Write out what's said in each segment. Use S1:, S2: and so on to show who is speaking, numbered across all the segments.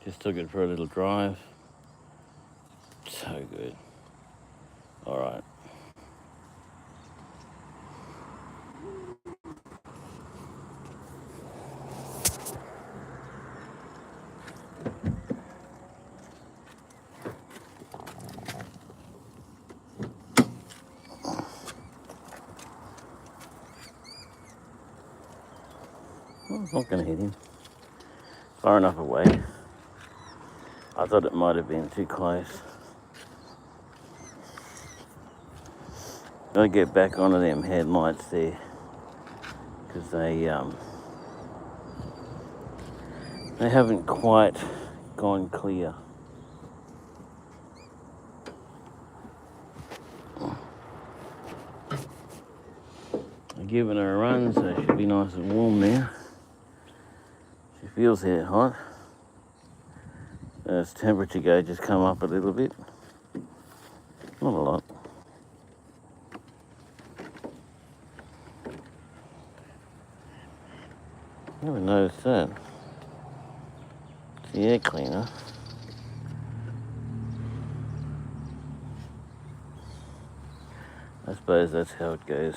S1: Just took it for a little drive. So good. All right. Well, it's not going to hit him. Far enough away. I thought it might have been too close. Gotta get back onto them headlights there, because they haven't quite gone clear. I'm giving her a run, so it should be nice and warm now. She feels here hot. Its temperature gauge has come up a little bit. Not a lot. Never noticed that. It's the air cleaner. I suppose that's how it goes.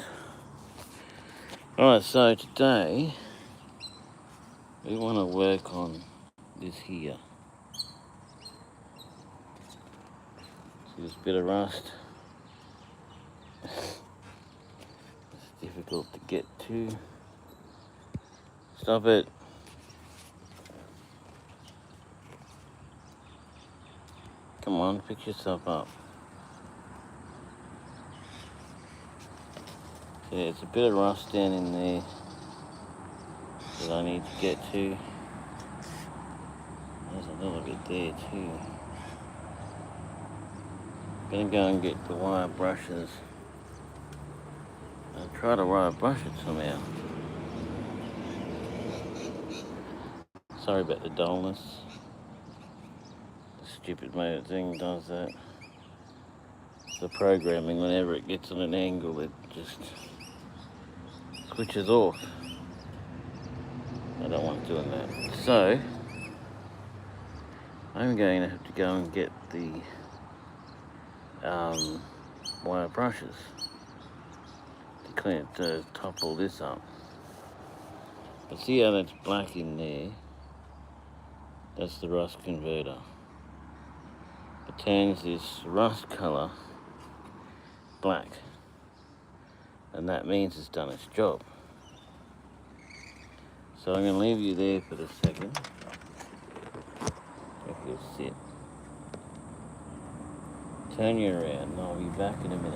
S1: Alright, so today we want to work on this here. See this bit of rust? It's difficult to get to. Stop it. Come on, pick yourself up. So yeah, it's a bit of rust down in there that I need to get to. There's a little bit there too. Gonna go and get the wire brushes and try to wire brush it somehow. Sorry about the dullness. The stupid motor thing does that. It's the programming, whenever it gets on an angle, it just switches off. I don't want it doing that. So, I'm going to have to go and get the wire brushes to clean it, to top all this up. But see how that's black in there? That's the rust converter. It turns this rust colour black, and that means it's done its job. So I'm going to leave you there for a second. If you'll sit. Turn you around and I'll be back in a minute.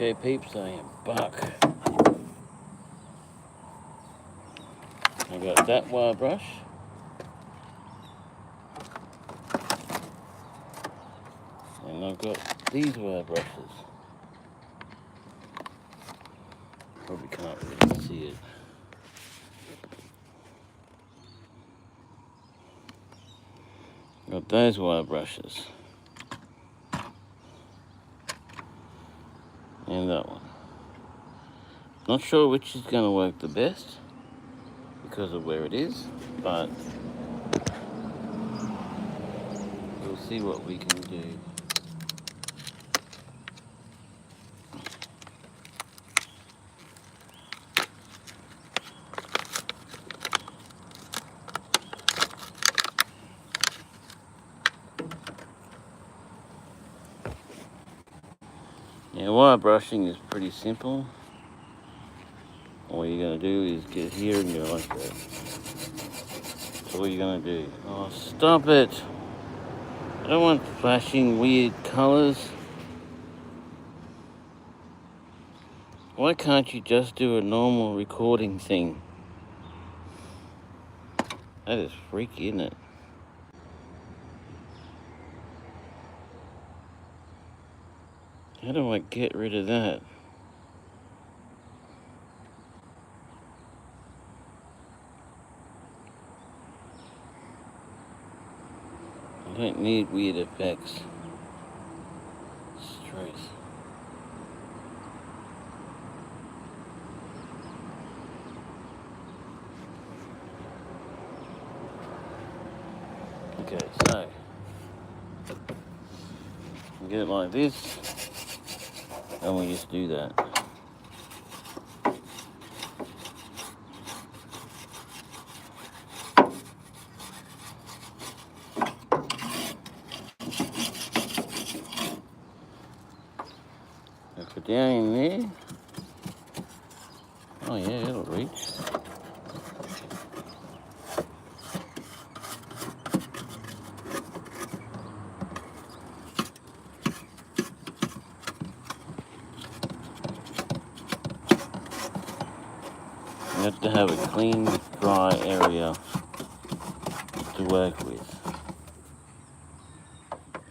S1: Okay, peeps, I am back. I got that wire brush. And I've got these wire brushes. Probably can't really see it. Got those wire brushes. And that one. Not sure which is going to work the best because of where it is, but we'll see what we can do. Now, wire brushing is pretty simple. All you're going to do is get here and go like that. That's all you're going to do. Oh, stop it! I don't want flashing weird colours. Why can't you just do a normal recording thing? That is freaky, isn't it? How do I get rid of that? I don't need weird effects. Stress. Okay, so get it like this, and we just do that. And put down in there. Oh yeah, it'll reach. You have to have a clean, dry area to work with.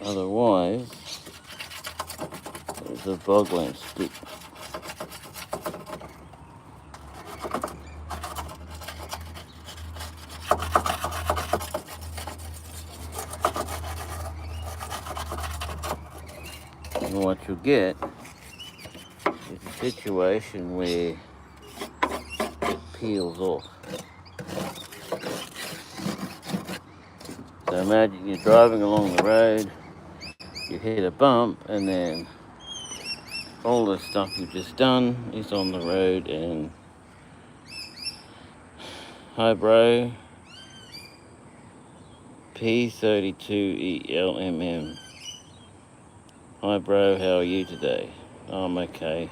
S1: Otherwise, the bug won't stick. And what you'll get is a situation where it peels off. So imagine you're driving along the road, you hit a bump, and then all the stuff you've just done is on the road. And hi bro, P32ELMM. Hi bro, how are you today? Oh, I'm okay.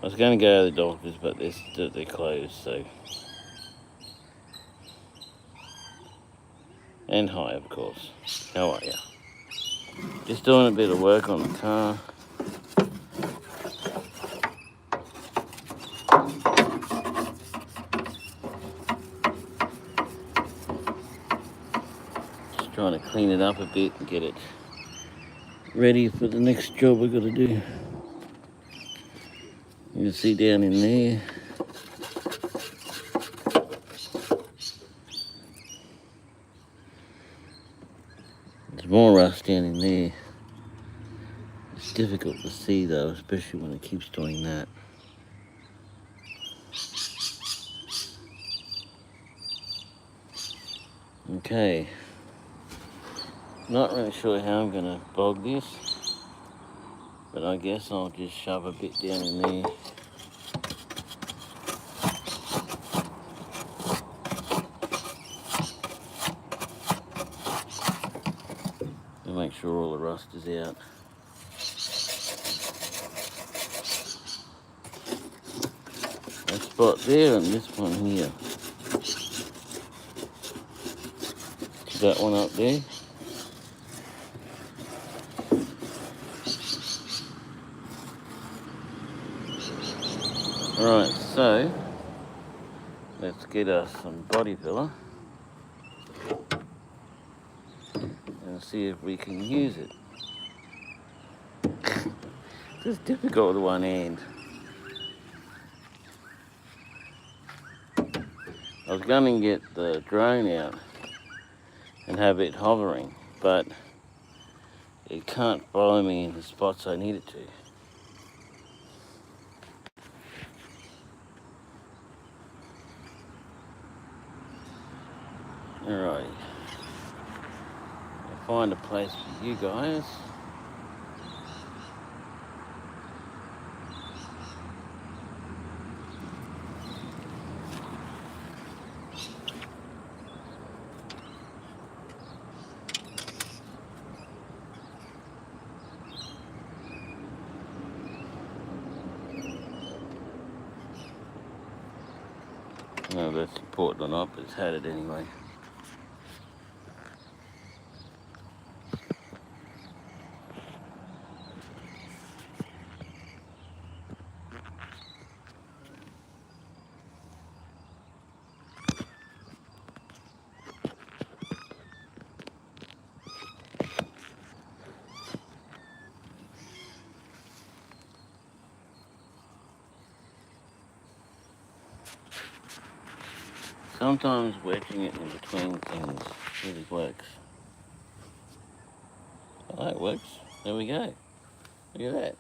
S1: I was going to go to the doctors, but they're closed, so. And hi, of course. How are you? Just doing a bit of work on the car. Just trying to clean it up a bit and get it ready for the next job we've got to do. You can see down in there. There's more rust down in there. It's difficult to see though, especially when it keeps doing that. Okay. Not really sure how I'm gonna bog this, but I guess I'll just shove a bit down in there. And make sure all the rust is out. That spot there and this one here. See that one up there? Right, so let's get us some body filler and see if we can use it. It's difficult with one hand. I was going to get the drone out and have it hovering, but it can't follow me in the spots I need it to. Alright, I'll find a place for you guys. No, that's important or not, but it's had it anyway. Sometimes wedging it in between things really works. Oh, that works. There we go. Look at that.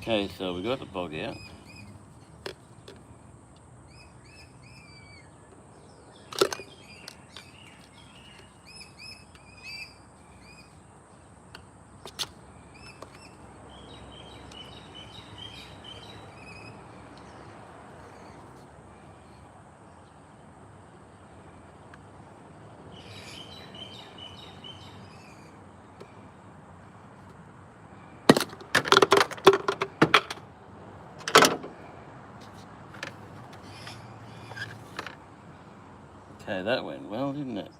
S1: Okay, so we got the bog out. Okay, that went well, didn't it?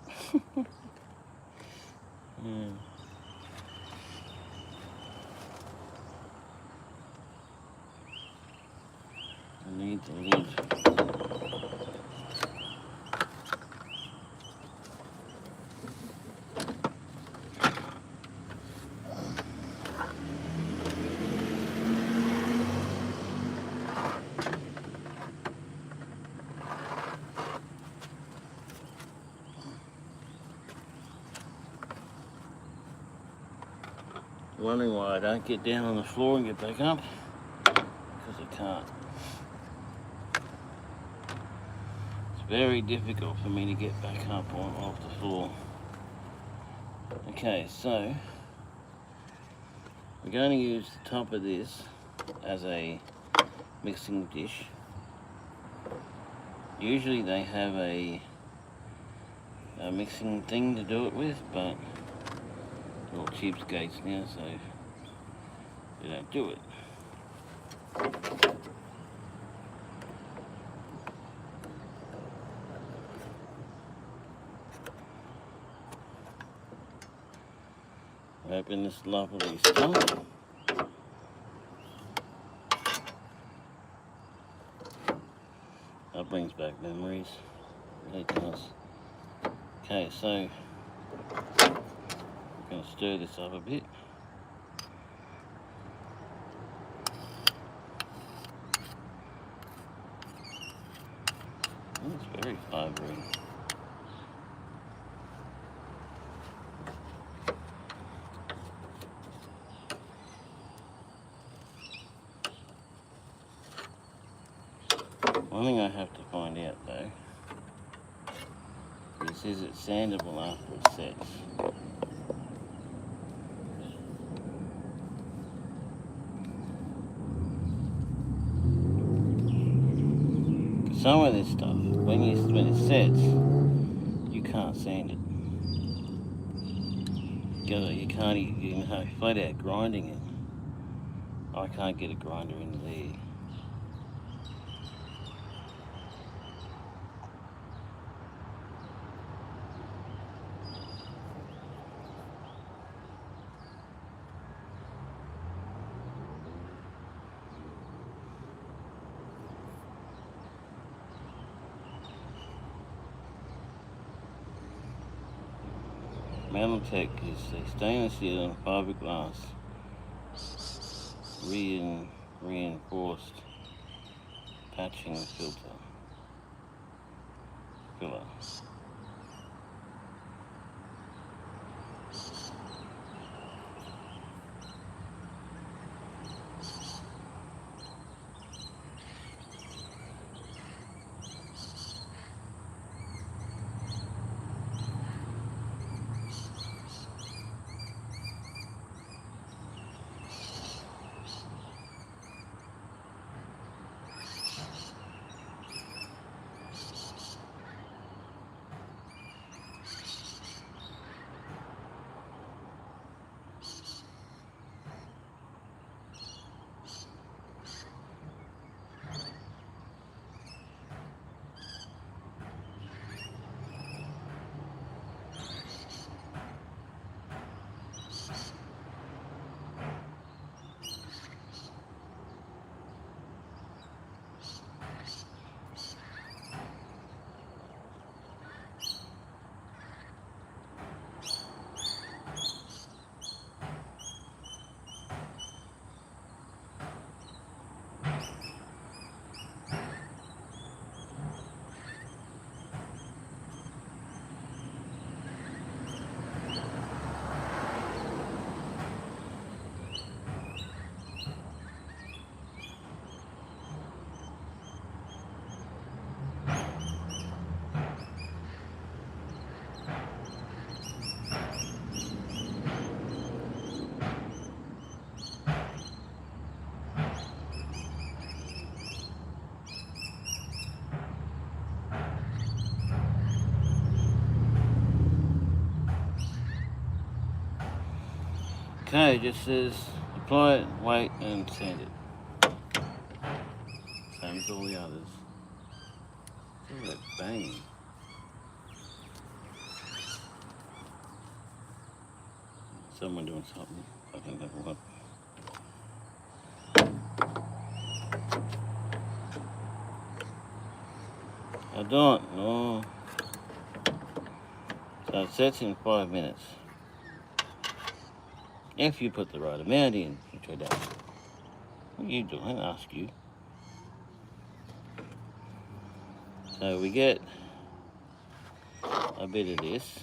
S1: Yeah. I need the lid. Wondering why I don't get down on the floor and get back up? Because I can't. It's very difficult for me to get back up off the floor. Okay, so we're going to use the top of this as a mixing dish. Usually they have a mixing thing to do it with, but they're all cheapskates now, so they don't do it. Open this lovely stuff. That brings back memories. Really does. Okay, so I'm going to stir this up a bit. Oh, it's very fibrous. One thing I have to find out though is is it sandable after it sets? Some of this stuff, when it sets, you can't sand it. You can flat out grinding it. I can't get a grinder in there. Metaltech is a stainless steel and fiberglass reinforced patching filler. Okay, it just says apply it, wait, and sand it. Same as all the others. Look at that banging. Someone doing something. I don't know what. I don't know. So it sets in 5 minutes. If you put the right amount in, which I don't. What are you doing? I ask you. So we get a bit of this.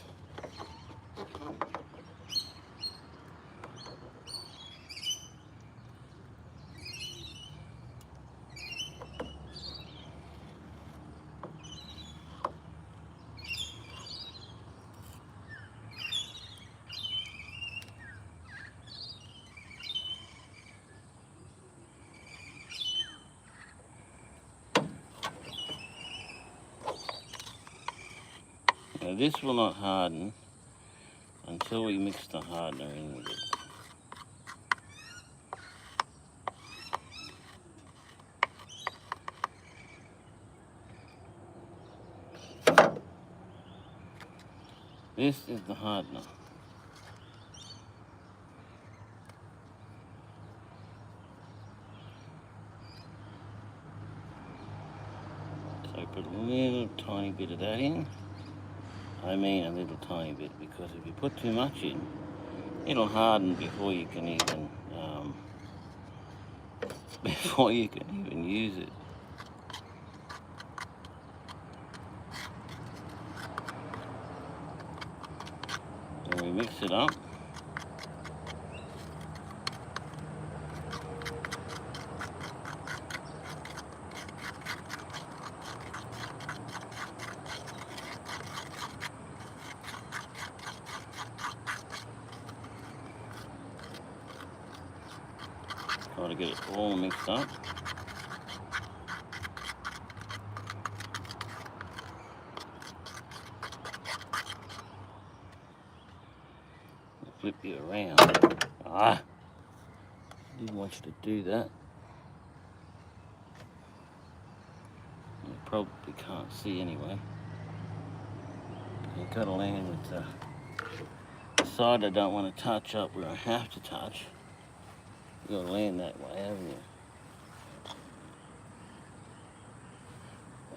S1: Now this will not harden until we mix the hardener in with it. This is the hardener. So put a little tiny bit of that in. I mean a little tiny bit, because if you put too much in, it'll harden before you can even use it. And we mix it up. Try to get it all mixed up. Flip you around. Didn't want you to do that. You probably can't see anyway. You've got to land with the side I don't want to touch up where I have to touch. You've got to land that way, haven't you?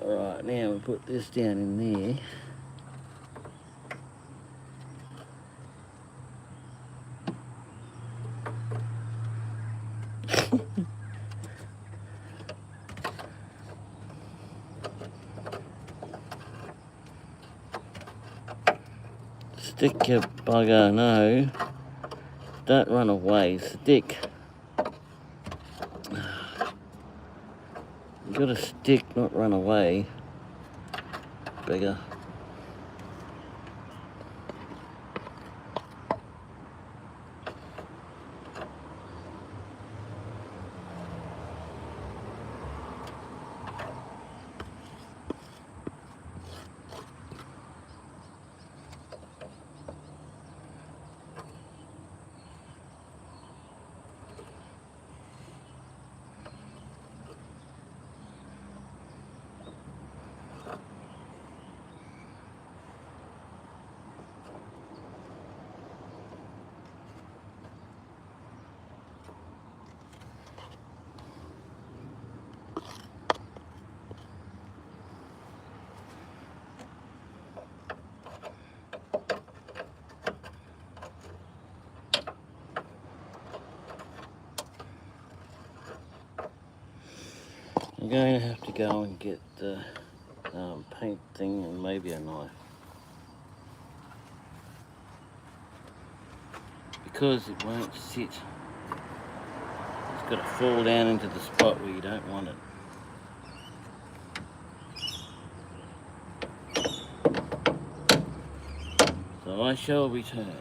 S1: Alright, now we put this down in there. Stick your bugger, no. Don't run away, stick. You gotta stick, not run away. Bigger. I'm going to have to go and get the paint thing and maybe a knife. Because it won't sit. It's got to fall down into the spot where you don't want it. So I shall return.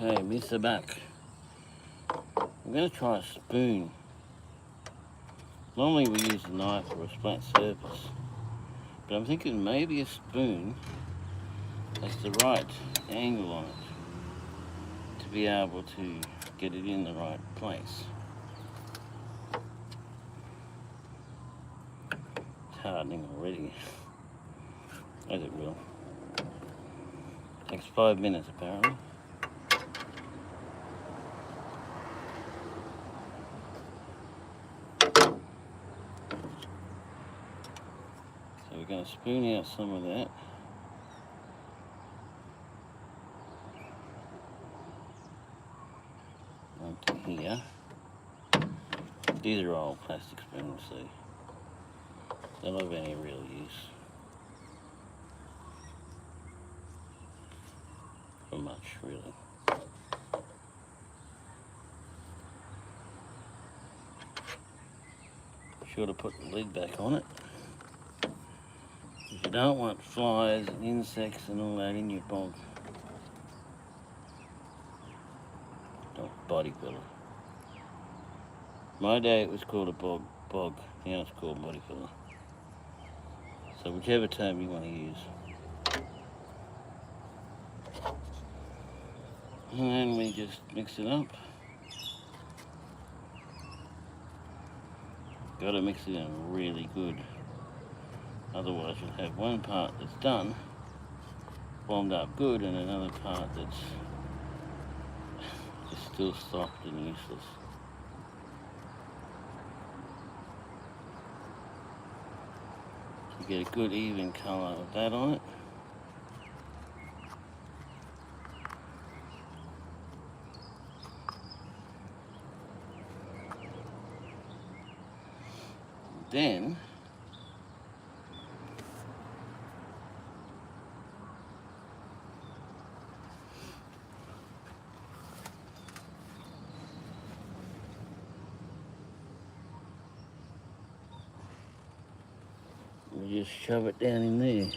S1: Okay, miss her back. I'm going to try a spoon. Normally we use a knife or a flat surface, but I'm thinking maybe a spoon has the right angle on it to be able to get it in the right place. It's hardening already, as it will. Takes 5 minutes apparently. So we're going to spoon out some of that. Onto here. These are old plastic spoons, so they're not of any real use for much, really. Be sure to put the lid back on it. If you don't want flies and insects and all that in your bog. Body filler. My day it was called a bog, now it's called body filler. So whichever term you want to use. And then we just mix it up. Got to mix it in really good. Otherwise you'll have one part that's done, bombed up good, and another part that's just still soft and useless. You get a good even colour of that on it. Then we just shove it down in there.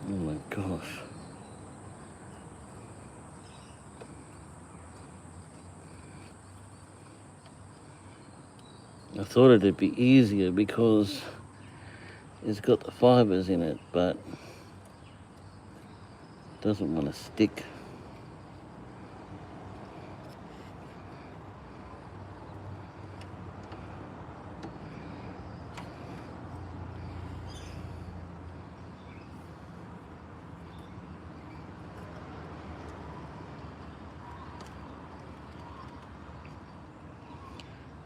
S1: Oh my gosh. I thought it'd be easier because it's got the fibres in it, but it doesn't want to stick.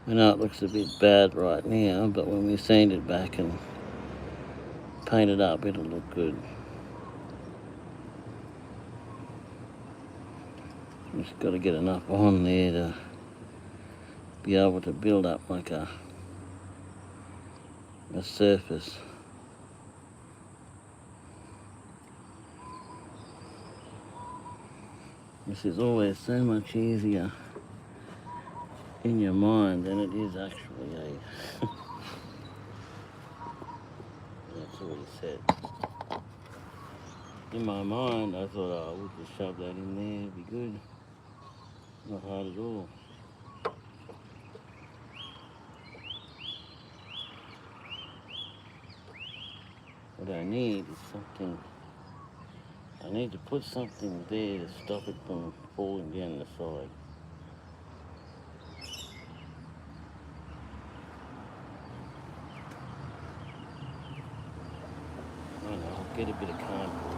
S1: I know it looks a bit bad right now, but when we sand it back and paint it up, it'll look good. Just got to get enough on there to be able to build up like a surface. This is always so much easier in your mind than it is actually a that's already said. In my mind I thought, oh, we'll just shove that in there, it'd be good. Not hard at all. What I need is something, I need to put something there to stop it from falling down the side. I don't know, I'll get a bit of cardboard.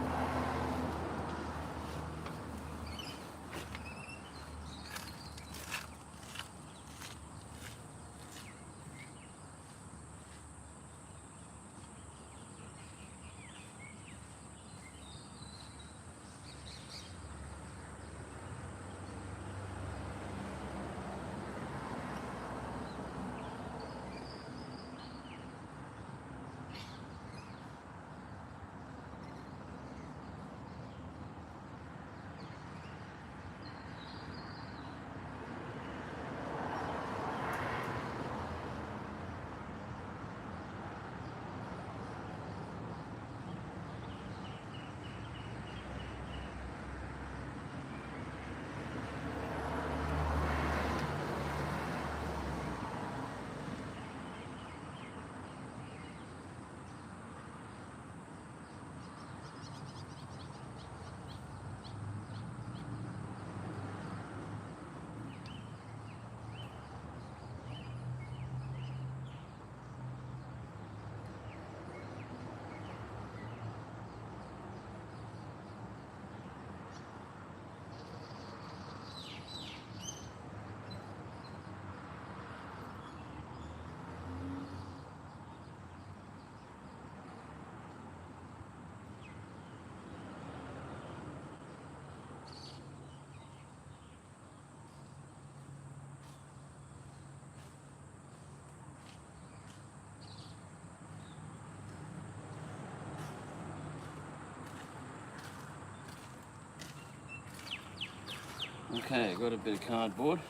S1: Okay, got a bit of cardboard.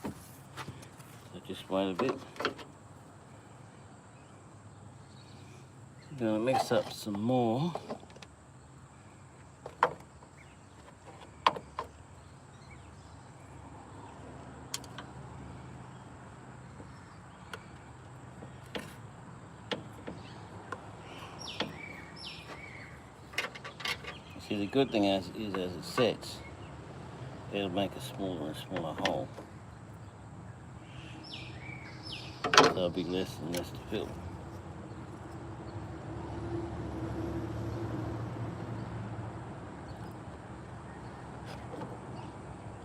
S1: So just wait a bit. I'm gonna mix up some more. See, the good thing is as it sets, it'll make a smaller and smaller hole. So there'll be less and less to fill.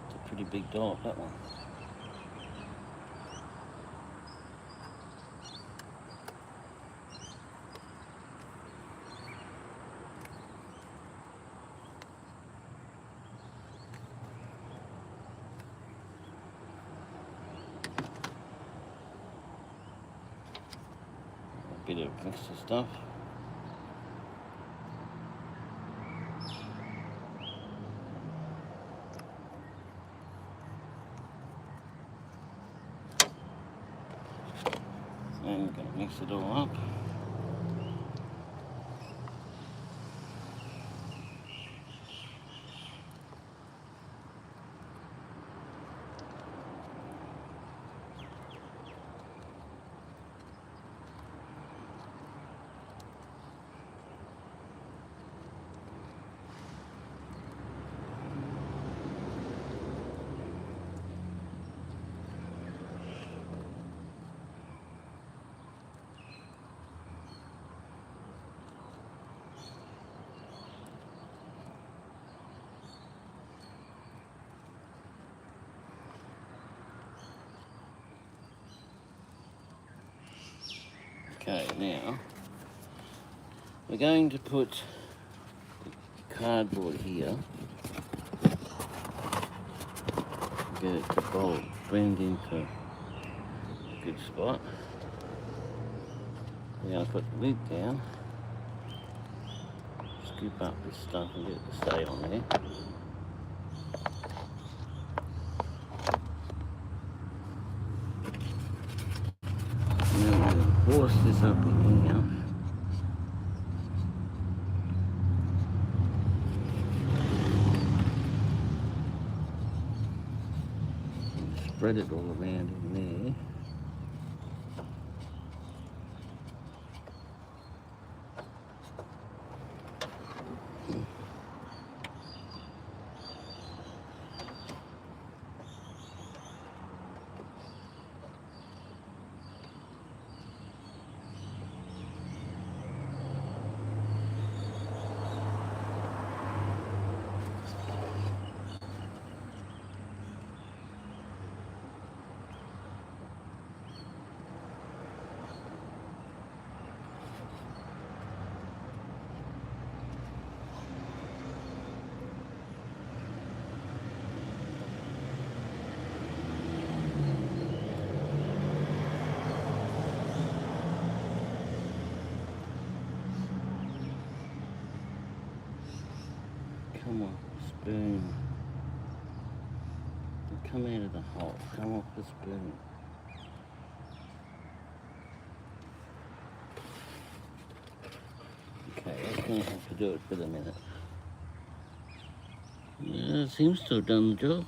S1: It's a pretty big dollop, that one. A bit of extra stuff. And we're going to mix it all up. Okay, now we're going to put the cardboard here. Get it to blend into a good spot. We're going to put the lid down, scoop up this stuff and get it to stay on there. And then we're going to force this up in here. Spread it all around in there. Come on, spoon. Come out of the hole. Come off the spoon. Okay, that's going to have to do it for the minute. Yeah, it seems to have done the job.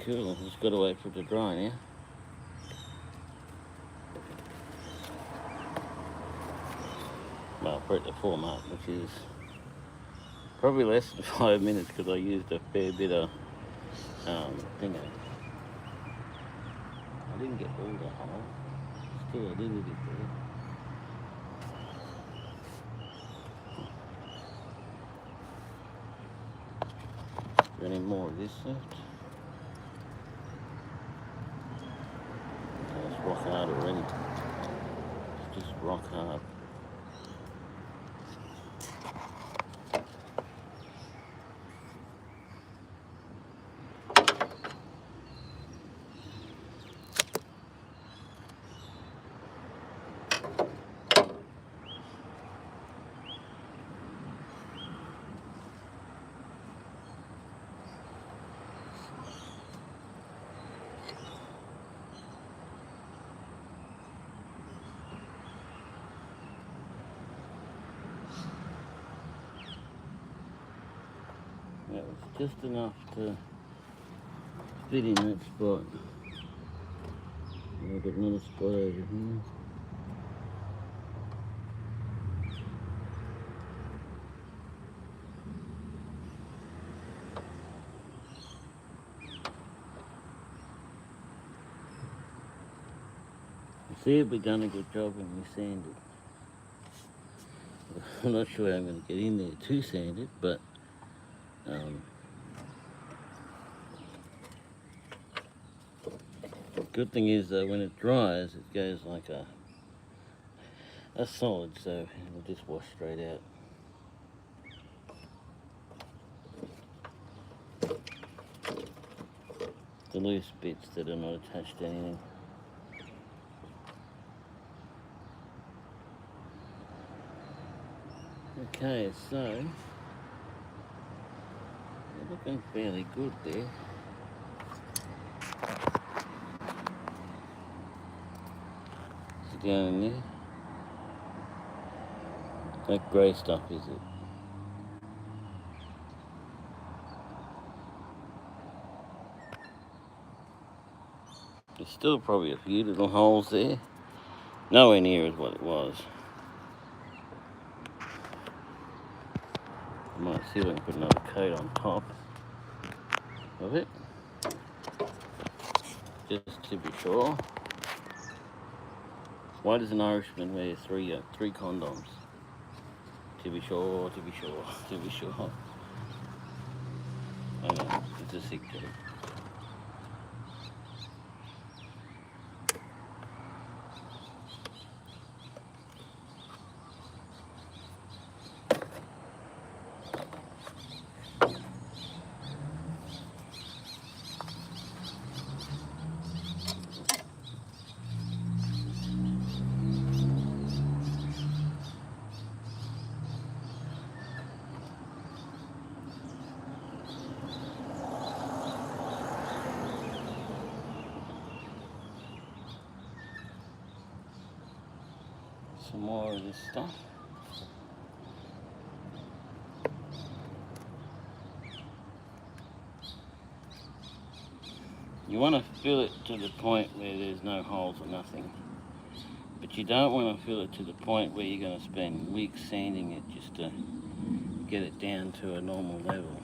S1: Cool, just got to wait for it to dry now. Well, for it to form up, which is probably less than 5 minutes because I used a fair bit of thingo. I didn't get all the hole, still a little bit there. Is there any more of this left? Oh, it's rock hard already. It's just rock hard. just enough to fit in that spot. I've got another spot over here. See if we've done a good job when we sand it. I'm not sure how I'm going to get in there to sand it, but good thing is though, when it dries, it goes like a solid, so it'll just wash straight out. The loose bits that are not attached to anything. Okay, so they're looking fairly good there. Is it down in there? That grey stuff, is it? There's still probably a few little holes there. Nowhere near as what it was. I might see if I can put another coat on top of it, just to be sure. Why does an Irishman wear three condoms? To be sure, to be sure, to be sure. I know, it's a sick joke. Some more of this stuff. You want to fill it to the point where there's no holes or nothing, but you don't want to fill it to the point where you're going to spend weeks sanding it just to get it down to a normal level.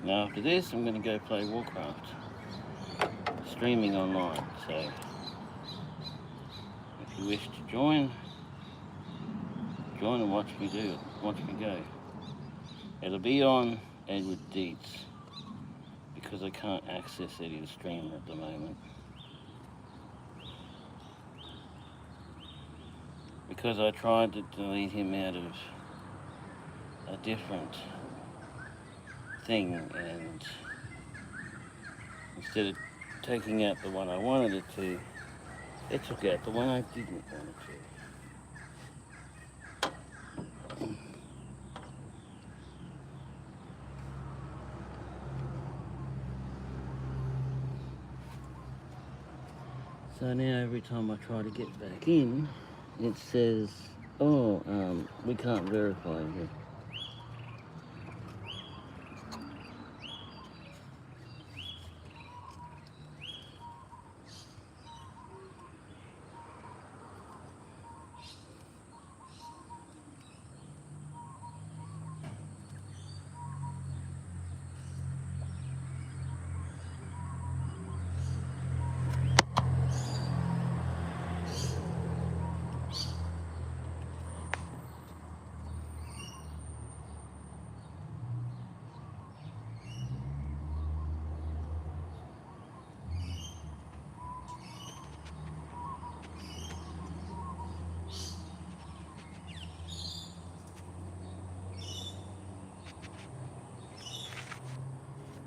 S1: Now after this, I'm going to go play Warcraft, streaming online, so if you wish to join and watch me go. It'll be on Edward Dietz, because I can't access EddieTheStreamer at the moment. Because I tried to delete him out of a different thing, and instead of taking out the one I wanted it to, it took out the one I didn't want it to. So now every time I try to get back in, it says, oh, we can't verify here.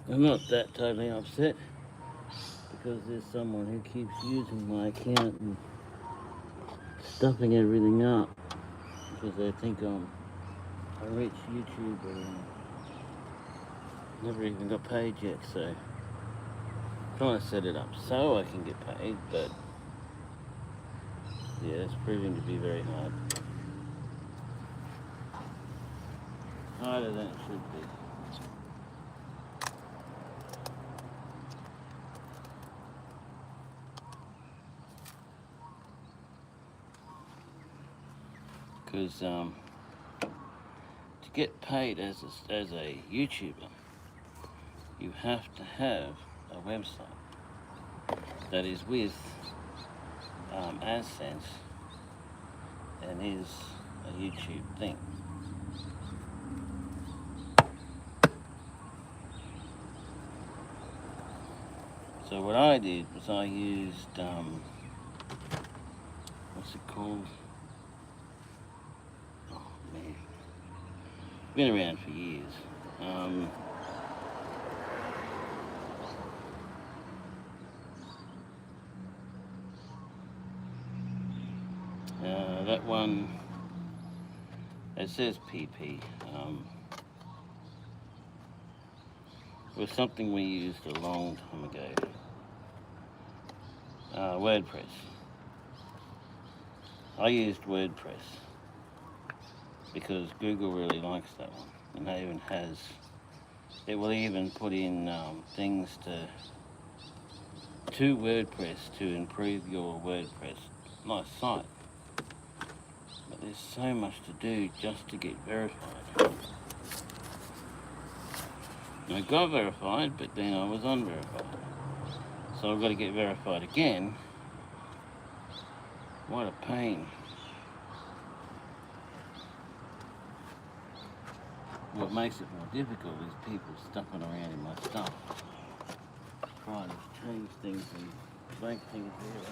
S1: I'm not that totally upset, because there's someone who keeps using my account and stuffing everything up because they think I'm a rich YouTuber. Never even got paid yet, so I'm trying to set it up so I can get paid, but yeah, it's proving to be very hard. Harder than it should be. Because to get paid as a YouTuber, you have to have a website that is with AdSense and is a YouTube thing. So what I did was I used what's it called? Oh man, been around for years. That one, it says PP. It was something we used a long time ago. WordPress. I used WordPress because Google really likes that one, and it even has. It will even put in things to WordPress to improve your WordPress nice site. But there's so much to do just to get verified. I got verified, but then I was unverified. So I've got to get verified again. What a pain. What makes it more difficult is people stuffing around in my stuff, trying to change things and make things here.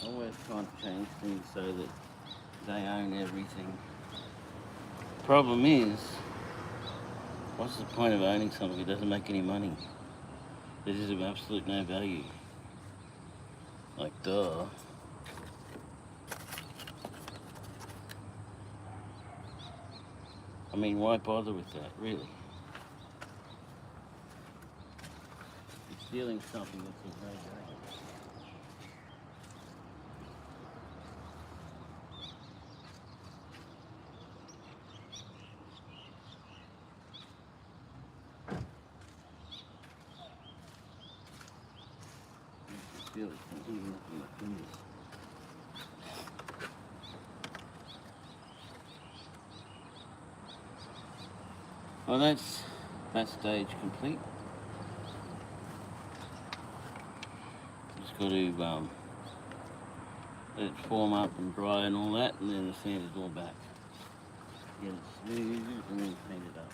S1: Always trying to change things so that they own everything. Problem is, what's the point of owning something that doesn't make any money? This is of absolute no value. Like, duh. I mean, why bother with that, really? You're stealing something that's of no value. Feel it even up in my fingers. Well, that's that stage complete. Just got to let it form up and dry and all that, and then the sand is all back. Get it smooth and then paint it up.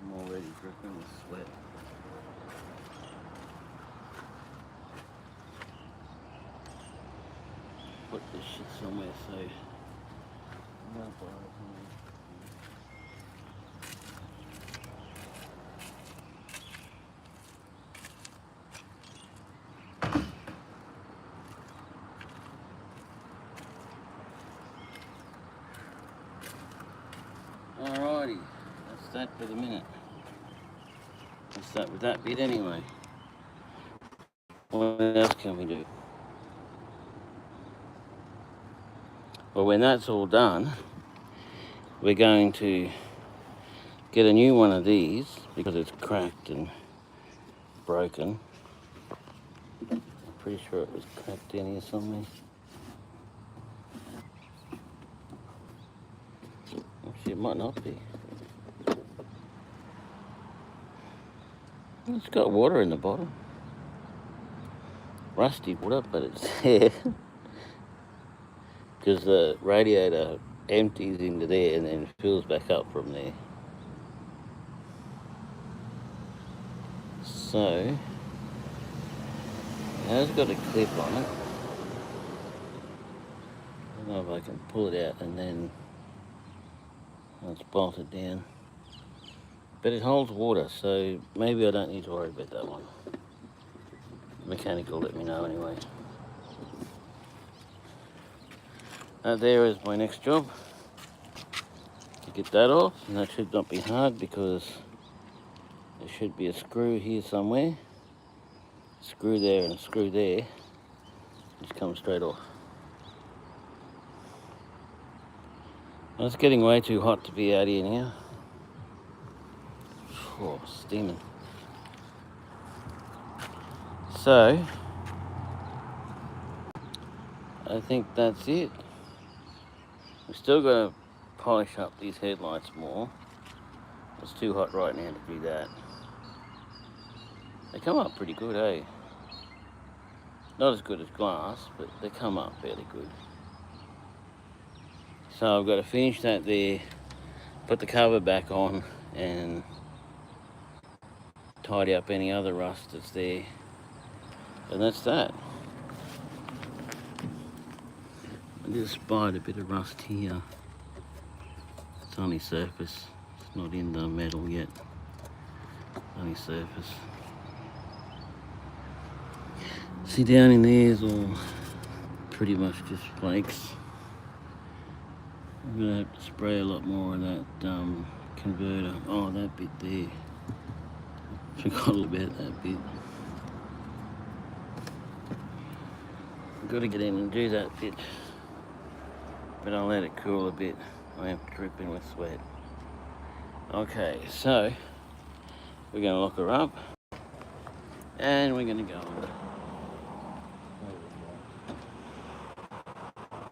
S1: I'm already dripping with sweat. Put this shit somewhere so no bother. Alrighty, that's that for the minute. Let's start with that bit anyway. What else can we do? Well, when that's all done, we're going to get a new one of these because it's cracked and broken. I'm pretty sure it was cracked in here somewhere. Actually, it might not be. It's got water in the bottom. Rusty water, but it's there. because the radiator empties into there and then fills back up from there. So it has got a clip on it. I don't know if I can pull it out and then it's bolted down. But it holds water, so maybe I don't need to worry about that one. Mechanic will let me know anyway. There is my next job. To get that off, and that should not be hard because there should be a screw here somewhere. A screw there and a screw there. Just comes straight off. Well, it's getting way too hot to be out here now. Oh, steaming. So, I think that's it. We've still got to polish up these headlights more. It's too hot right now to do that. They come up pretty good, eh? Not as good as glass, but they come up fairly good. So I've got to finish that there, put the cover back on, and tidy up any other rust that's there. And that's that. I just spied a bit of rust here. It's only surface. It's not in the metal yet. Only surface. See, down in there is all pretty much just flakes. I'm gonna have to spray a lot more of that converter. Oh, that bit there. Forgot all about that bit. I've got to get in and do that bit. But I'll let it cool a bit. I am dripping with sweat. Okay, so we're going to lock her up. And we're going to go on.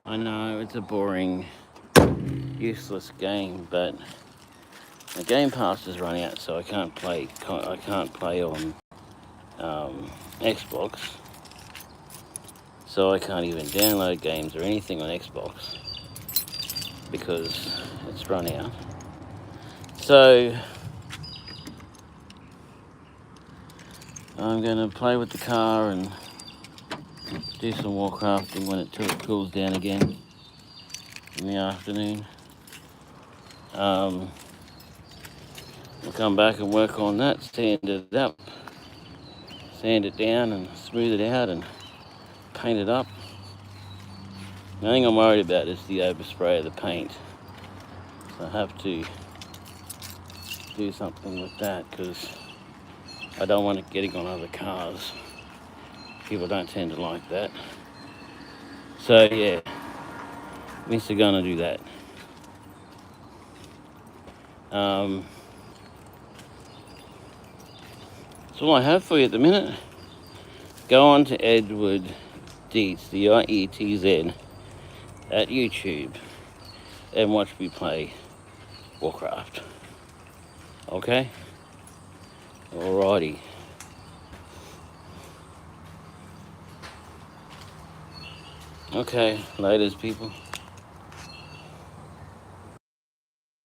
S1: I know it's a boring, useless game, but the Game Pass is running out, so I can't play on Xbox. So I can't even download games or anything on Xbox because it's run out. So I'm going to play with the car and do some more crafting till it cools down again in the afternoon. We'll come back and work on that, sand it up, sand it down and smooth it out and paint it up. The thing I'm worried about is the overspray of the paint. So I have to do something with that because I don't want it getting on other cars. People don't tend to like that. So yeah, Mr. Gonna do that. That's all I have for you at the minute. Go on to Edward Dietz, DIETZ, at YouTube and watch me play Warcraft. Okay? Alrighty. Okay, laters people.